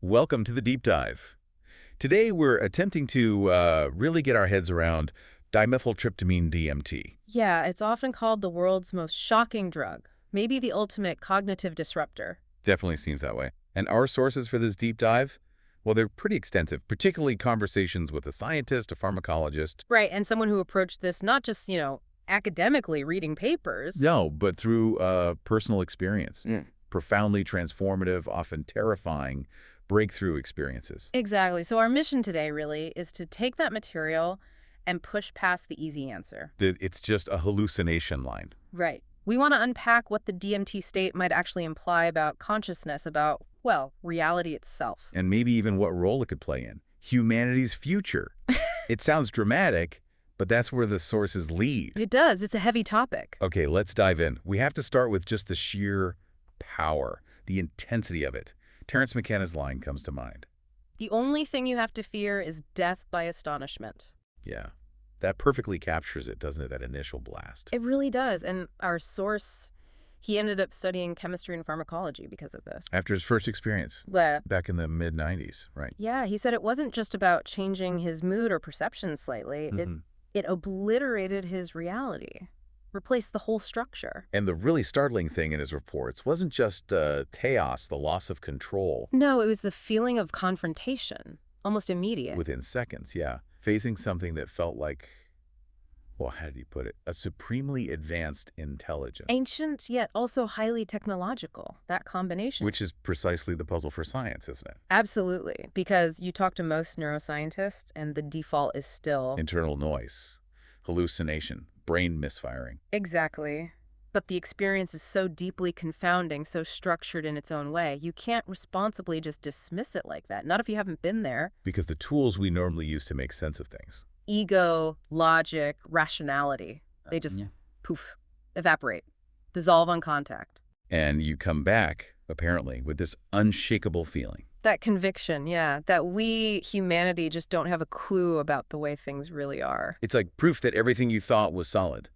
Welcome to the deep dive. Today we're attempting to really get our heads around dimethyltryptamine DMT. Yeah, it's often called the world's most shocking drug, maybe the ultimate cognitive disruptor. Definitely seems that way. And our sources for this deep dive? Well, they're pretty extensive, particularly conversations with a scientist, a pharmacologist. Right, and someone who approached this not just, academically reading papers. No, but through personal experience. Mm. Profoundly transformative, often terrifying breakthrough experiences. Exactly. So our mission today really is to take that material and push past the easy answer. That it's just a hallucination line. Right. We want to unpack what the DMT state might actually imply about consciousness, about, well, reality itself. And maybe even what role it could play in humanity's future. It sounds dramatic, but that's where the sources lead. It does. It's a heavy topic. Okay, let's dive in. We have to start with just the sheer power, the intensity of it. Terrence McKenna's line comes to mind. The only thing you have to fear is death by astonishment. Yeah, that perfectly captures it, doesn't it, that initial blast? It really does. And our source, he ended up studying chemistry and pharmacology because of this. After his first experience, Well, back in the mid-90s, right? yeah, he said it wasn't just about changing his mood or perception slightly. It obliterated his reality, replaced the whole structure. And the really startling thing in his reports wasn't just chaos, the loss of control. No, it was the feeling of confrontation, almost immediate. Within seconds, yeah. Facing something that felt like, well, how did he put it? A supremely advanced intelligence. Ancient, yet also highly technological, that combination. Which is precisely the puzzle for science, isn't it? Absolutely, because you talk to most neuroscientists and the default is still... Internal noise, hallucination, brain misfiring. Exactly. But the experience is so deeply confounding, so structured in its own way. You can't responsibly just dismiss it like that, not if you haven't been there. Because the tools we normally use to make sense of things. Ego, logic, rationality, they just poof, evaporate, dissolve on contact. And you come back, apparently, with this unshakable feeling. That conviction, yeah, that we, humanity, just don't have a clue about the way things really are. It's like proof that everything you thought was solid.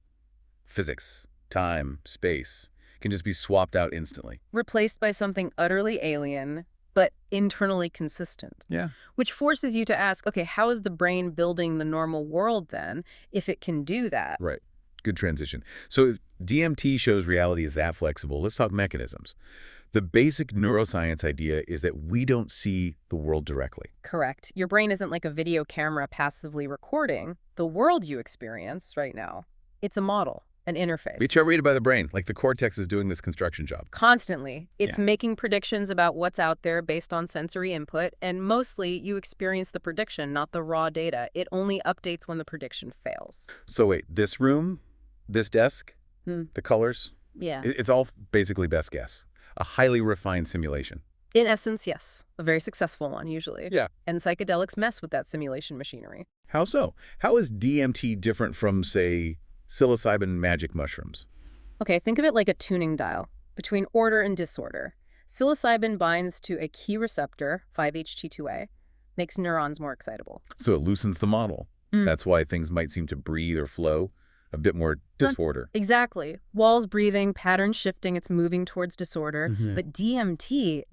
Physics, time, space, can just be swapped out instantly. Replaced by something utterly alien, but internally consistent. Yeah. Which forces you to ask, okay, how is the brain building the normal world then, if it can do that? Right. Good transition. So if DMT shows reality is that flexible, let's talk mechanisms. The basic neuroscience idea is that we don't see the world directly. Correct. Your brain isn't like a video camera passively recording the world you experience right now. It's a model, an interface. It's generated by the brain, like the cortex is doing this construction job. Constantly. It's making predictions about what's out there based on sensory input, and mostly you experience the prediction, not the raw data. It only updates when the prediction fails. So wait, this room, this desk, the colors, Yeah. it's all basically best guess. A highly refined simulation. In essence, yes. A very successful one, usually. Yeah. And psychedelics mess with that simulation machinery. How so? How is DMT different from, say, psilocybin magic mushrooms? Okay, think of it like a tuning dial between order and disorder. Psilocybin binds to a key receptor, 5-HT2A, makes neurons more excitable. So it loosens the model. That's why things might seem to breathe or flow a bit more disorder. Exactly. Walls breathing, pattern shifting, it's moving towards disorder. But DMT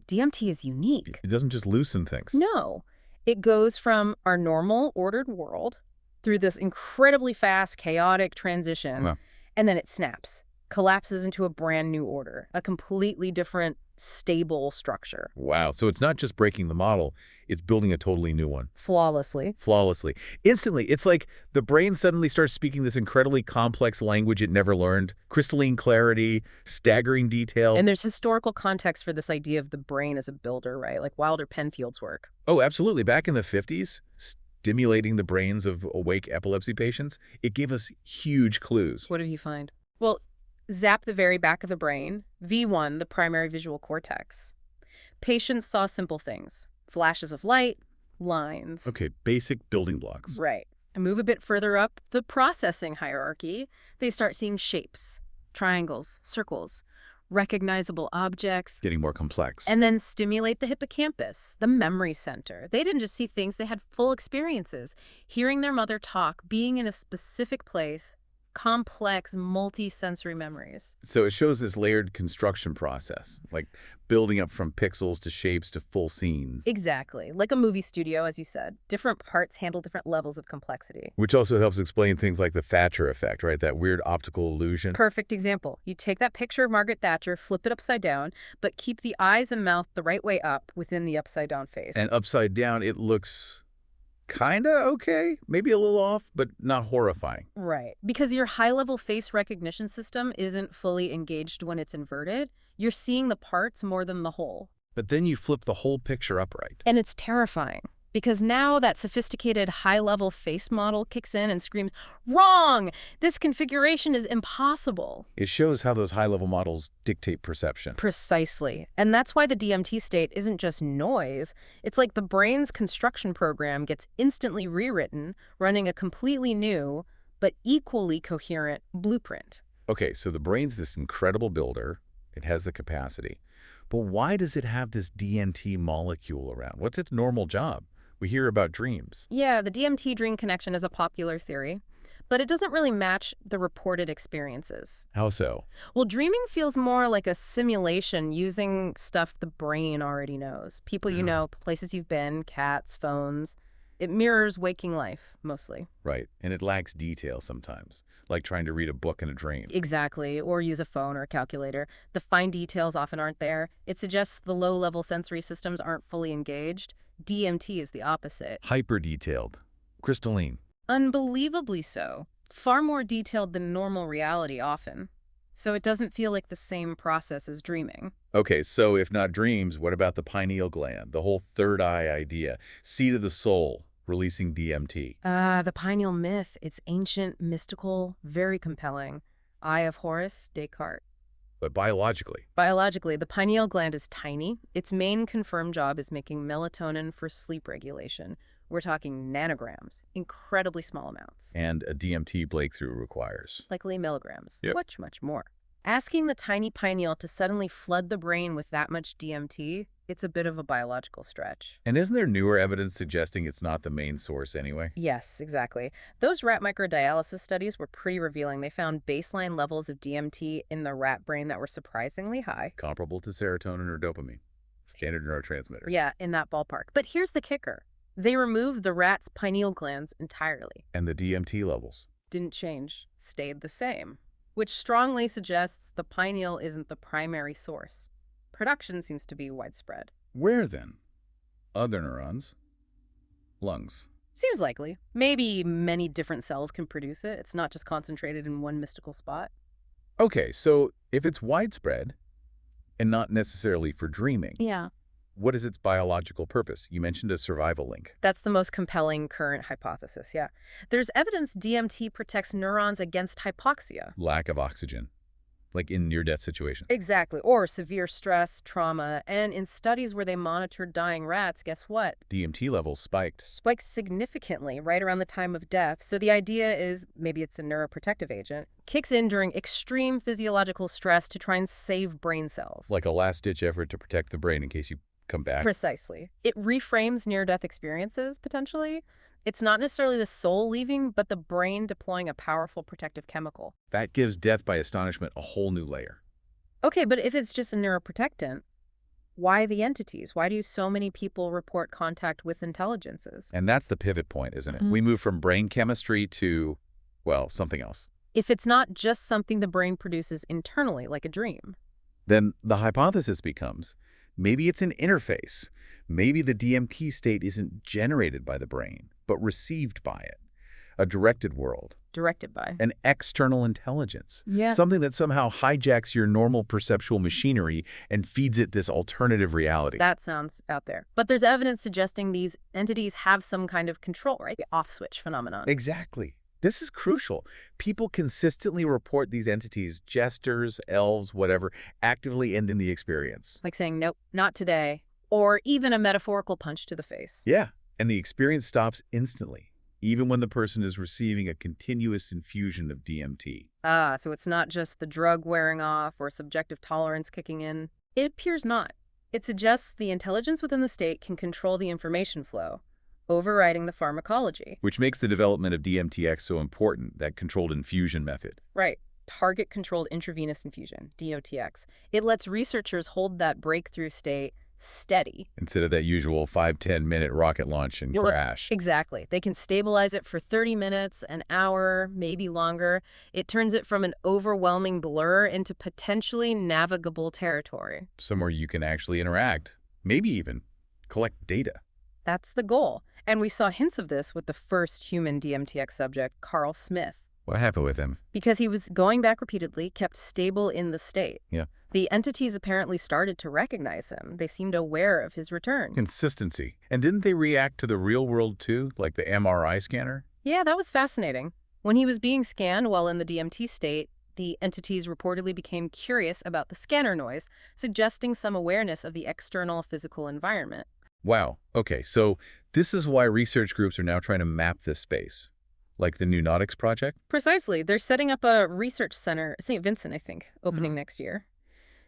is unique. It doesn't just loosen things. No. It goes from our normal ordered world through this incredibly fast, chaotic transition, Wow. and then it snaps, collapses into a brand new order, a completely different, stable structure. Wow. So it's not just breaking the model, it's building a totally new one. Flawlessly. Flawlessly. Instantly. It's like the brain suddenly starts speaking this incredibly complex language it never learned. Crystalline clarity, staggering detail. And there's historical context for this idea of the brain as a builder, right? Like Wilder Penfield's work. Oh, absolutely. Back in the 50s, stimulating the brains of awake epilepsy patients, it gave us huge clues. What did he find? Well, zap the very back of the brain, V1, the primary visual cortex. Patients saw simple things. Flashes of light, lines. Okay, basic building blocks. Right. And move a bit further up the processing hierarchy, they start seeing shapes, triangles, circles, recognizable objects. Getting more complex. And then stimulate the hippocampus, the memory center. They didn't just see things, they had full experiences. Hearing their mother talk, being in a specific place, complex, multi-sensory memories. So it shows this layered construction process, like building up from pixels to shapes to full scenes. Exactly. Like a movie studio, as you said. Different parts handle different levels of complexity. Which also helps explain things like the Thatcher effect, right? That weird optical illusion. Perfect example. You take that picture of Margaret Thatcher, flip it upside down, but keep the eyes and mouth the right way up within the upside-down face. And upside down, it looks kinda okay, maybe a little off, but not horrifying. Right. Because your high-level face recognition system isn't fully engaged when it's inverted. You're seeing the parts more than the whole. But then you flip the whole picture upright. And it's terrifying. Because now that sophisticated high-level face model kicks in and screams, "Wrong! This configuration is impossible." It shows how those high-level models dictate perception. Precisely. And that's why the DMT state isn't just noise. It's like the brain's construction program gets instantly rewritten, running a completely new, but equally coherent blueprint. Okay, so the brain's this incredible builder. It has the capacity. But why does it have this DMT molecule around? What's its normal job? We hear about dreams. Yeah, the DMT dream connection is a popular theory, but it doesn't really match the reported experiences. How so? Well, dreaming feels more like a simulation using stuff the brain already knows. People you know, places you've been, cats, phones. It mirrors waking life, mostly. Right, and it lacks detail sometimes, like trying to read a book in a dream. Exactly, or use a phone or a calculator. The fine details often aren't there. It suggests the low-level sensory systems aren't fully engaged. DMT is the opposite. Hyper-detailed. Crystalline. Unbelievably so. Far more detailed than normal reality often. So it doesn't feel like the same process as dreaming. Okay, so if not dreams, what about the pineal gland? The whole third eye idea. Seat of the soul, releasing DMT. The pineal myth. It's ancient, mystical, very compelling. Eye of Horus, Descartes. But biologically. Biologically, the pineal gland is tiny. Its main confirmed job is making melatonin for sleep regulation. We're talking nanograms, incredibly small amounts. And a DMT breakthrough requires. Likely milligrams. Yep. Much, much more. Asking the tiny pineal to suddenly flood the brain with that much DMT, it's a bit of a biological stretch. And isn't there newer evidence suggesting it's not the main source anyway? Yes, exactly. Those rat microdialysis studies were pretty revealing. They found baseline levels of DMT in the rat brain that were surprisingly high. Comparable to serotonin or dopamine. Standard neurotransmitters. Yeah, in that ballpark. But here's the kicker. They removed the rat's pineal glands entirely. And the DMT levels. Didn't change. Stayed the same. Which strongly suggests the pineal isn't the primary source. Production seems to be widespread. Where then? Other neurons? Lungs. Seems likely. Maybe many different cells can produce it. It's not just concentrated in one mystical spot. Okay, so if it's widespread, and not necessarily for dreaming, Yeah. what is its biological purpose? You mentioned a survival link. That's the most compelling current hypothesis, yeah. There's evidence DMT protects neurons against hypoxia. Lack of oxygen, like in near-death situations. Exactly. Or severe stress, trauma. And in studies where they monitored dying rats, guess what? DMT levels spiked. Spiked significantly right around the time of death. So the idea is maybe it's a neuroprotective agent. Kicks in during extreme physiological stress to try and save brain cells. Like a last-ditch effort to protect the brain in case you come back. Precisely. It reframes near-death experiences, potentially. It's not necessarily the soul leaving, but the brain deploying a powerful protective chemical. That gives death by astonishment a whole new layer. Okay, but if it's just a neuroprotectant, why the entities? Why do so many people report contact with intelligences? And that's the pivot point, isn't it? We move from brain chemistry to, well, something else. If it's not just something the brain produces internally, like a dream. Then the hypothesis becomes, maybe it's an interface. Maybe the DMT state isn't generated by the brain, but received by it. A directed world. Directed by. An external intelligence. Yeah. Something that somehow hijacks your normal perceptual machinery and feeds it this alternative reality. That sounds out there. But there's evidence suggesting these entities have some kind of control, right? The off-switch phenomenon. Exactly. This is crucial. People consistently report these entities, jesters, elves, whatever, actively ending the experience. Like saying, nope, not today. Or even a metaphorical punch to the face. Yeah, and the experience stops instantly, even when the person is receiving a continuous infusion of DMT. Ah, so it's not just the drug wearing off or subjective tolerance kicking in. It appears not. It suggests the intelligence within the state can control the information flow, overriding the pharmacology. Which makes the development of DMTX so important, that controlled infusion method. Right. Target-controlled intravenous infusion, DMTX. It lets researchers hold that breakthrough state steady. Instead of that usual 5–10 minute rocket launch and crash. Exactly. They can stabilize it for 30 minutes, an hour, maybe longer. It turns it from an overwhelming blur into potentially navigable territory. Somewhere you can actually interact, maybe even collect data. That's the goal. And we saw hints of this with the first human DMTX subject, Carl Smith. What happened with him? Because he was going back repeatedly, kept stable in the state. Yeah. The entities apparently started to recognize him. They seemed aware of his return. Consistency. And didn't they react to the real world too, like the MRI scanner? Yeah, that was fascinating. When he was being scanned while in the DMT state, the entities reportedly became curious about the scanner noise, suggesting some awareness of the external physical environment. Wow. Okay, so this is why research groups are now trying to map this space. Like the New Nautics Project? Precisely. They're setting up a research center, St. Vincent, I think, opening next year.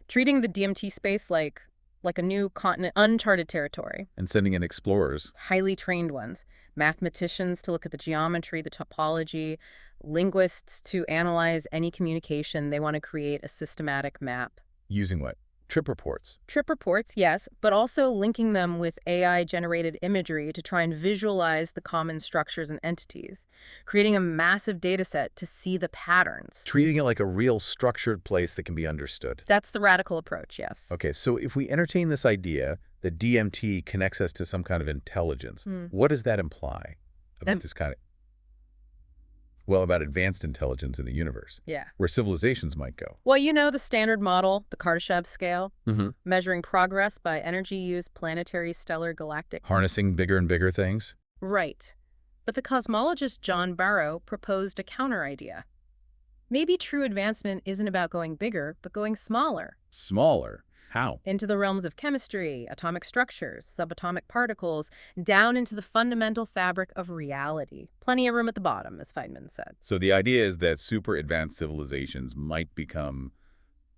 Treating the DMT space like a new continent, uncharted territory. And sending in explorers. Highly trained ones. Mathematicians to look at the geometry, the topology, linguists to analyze any communication. They want to create a systematic map. Using what? Trip reports. Trip reports, yes, but also linking them with AI-generated imagery to try and visualize the common structures and entities, creating a massive data set to see the patterns. Treating it like a real structured place that can be understood. That's the radical approach, yes. Okay, so if we entertain this idea that DMT connects us to some kind of intelligence, what does that imply about this kind of... Well, about advanced intelligence in the universe. Yeah. Where civilizations might go. Well, you know the standard model, the Kardashev scale, measuring progress by energy use, planetary, stellar, galactic. Harnessing bigger and bigger things? Right. But the cosmologist John Barrow proposed a counter idea. Maybe true advancement isn't about going bigger, but going smaller. Smaller? How? Into the realms of chemistry, atomic structures, subatomic particles, down into the fundamental fabric of reality. Plenty of room at the bottom, as Feynman said. So the idea is that super advanced civilizations might become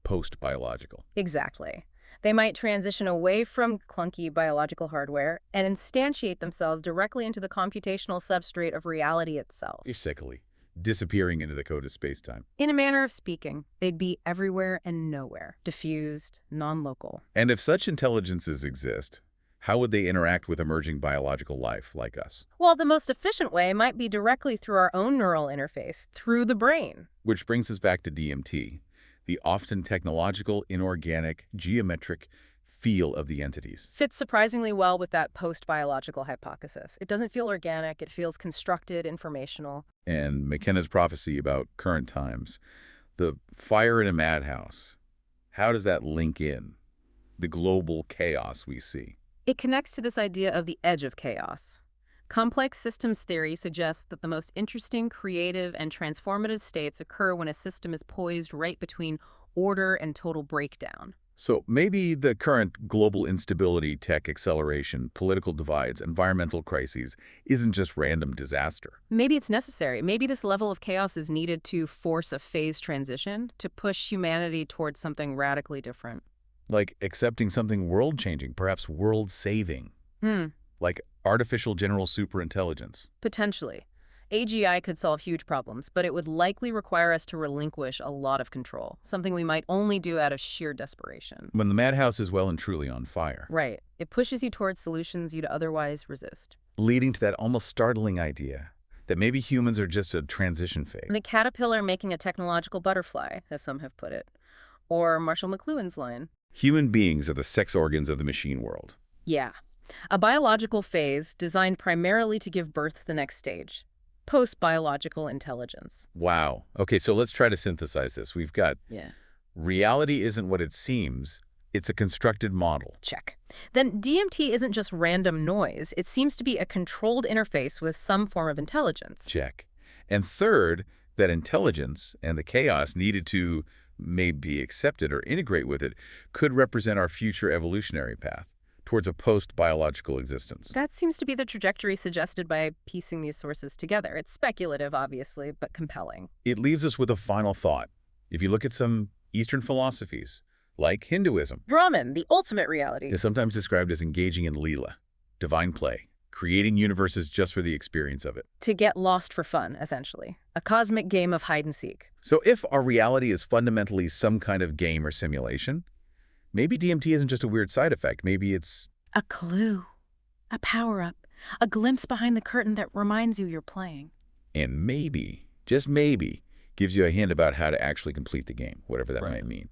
post-biological. Exactly. They might transition away from clunky biological hardware and instantiate themselves directly into the computational substrate of reality itself. Basically, disappearing into the code of space-time. In a manner of speaking, they'd be everywhere and nowhere, diffused, non-local. And if such intelligences exist, how would they interact with emerging biological life like us? Well, the most efficient way might be directly through our own neural interface, through the brain. Which brings us back to DMT, the often technological, inorganic, geometric feel of the entities. Fits surprisingly well with that post-biological hypothesis. It doesn't feel organic, it feels constructed, informational. And McKenna's prophecy about current times, the fire in a madhouse, how does that link in? The global chaos we see. It connects to this idea of the edge of chaos. Complex systems theory suggests that the most interesting, creative, and transformative states occur when a system is poised right between order and total breakdown. So maybe the current global instability, tech acceleration, political divides, environmental crises isn't just random disaster. Maybe it's necessary. Maybe this level of chaos is needed to force a phase transition, to push humanity towards something radically different. Like accepting something world-changing, perhaps world-saving. Like artificial general superintelligence. Potentially. AGI could solve huge problems, but it would likely require us to relinquish a lot of control, something we might only do out of sheer desperation. When the madhouse is well and truly on fire. Right. It pushes you towards solutions you'd otherwise resist. Leading to that almost startling idea that maybe humans are just a transition phase. The caterpillar making a technological butterfly, as some have put it. Or Marshall McLuhan's line. Human beings are the sex organs of the machine world. Yeah. A biological phase designed primarily to give birth to the next stage. Post-biological intelligence. Wow. Okay, so let's try to synthesize this. We've got reality isn't what it seems. It's a constructed model. Check. Then DMT isn't just random noise. It seems to be a controlled interface with some form of intelligence. Check. And third, that intelligence and the chaos needed to maybe accepted or integrate with it could represent our future evolutionary path towards a post-biological existence. That seems to be the trajectory suggested by piecing these sources together. It's speculative, obviously, but compelling. It leaves us with a final thought. If you look at some Eastern philosophies, like Hinduism, Brahman, the ultimate reality, is sometimes described as engaging in Leela, divine play. creating universes just for the experience of it. To get lost for fun, essentially. A cosmic game of hide and seek. So if our reality is fundamentally some kind of game or simulation, maybe DMT isn't just a weird side effect. Maybe it's A clue. A power-up. A glimpse behind the curtain that reminds you you're playing. and maybe, just maybe, gives you a hint about how to actually complete the game, whatever that might mean.